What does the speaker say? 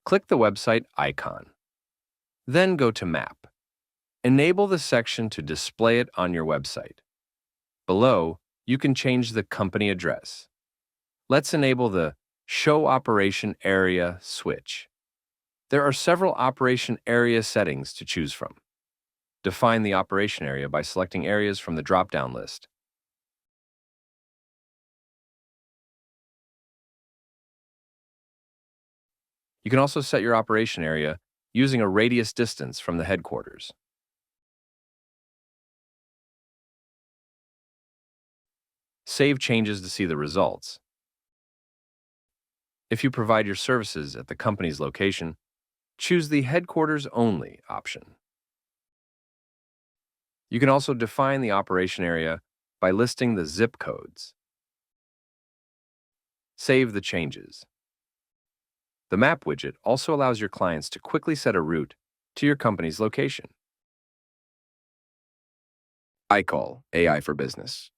Click the website icon. Then go to Map. Enable the section to display it on your website. Below, you can change the company address. Let's enable the Show Operation Area switch. There are several operation area settings to choose from. Define the operation area by selecting areas from the drop-down list. You can also set your operation area using a radius distance from the headquarters. Save changes to see the results. If you provide your services at the company's location, choose the Headquarters Only option. You can also define the operation area by listing the zip codes. Save the changes. The Map widget also allows your clients to quickly set a route to your company's location. IKOL, AI for Business.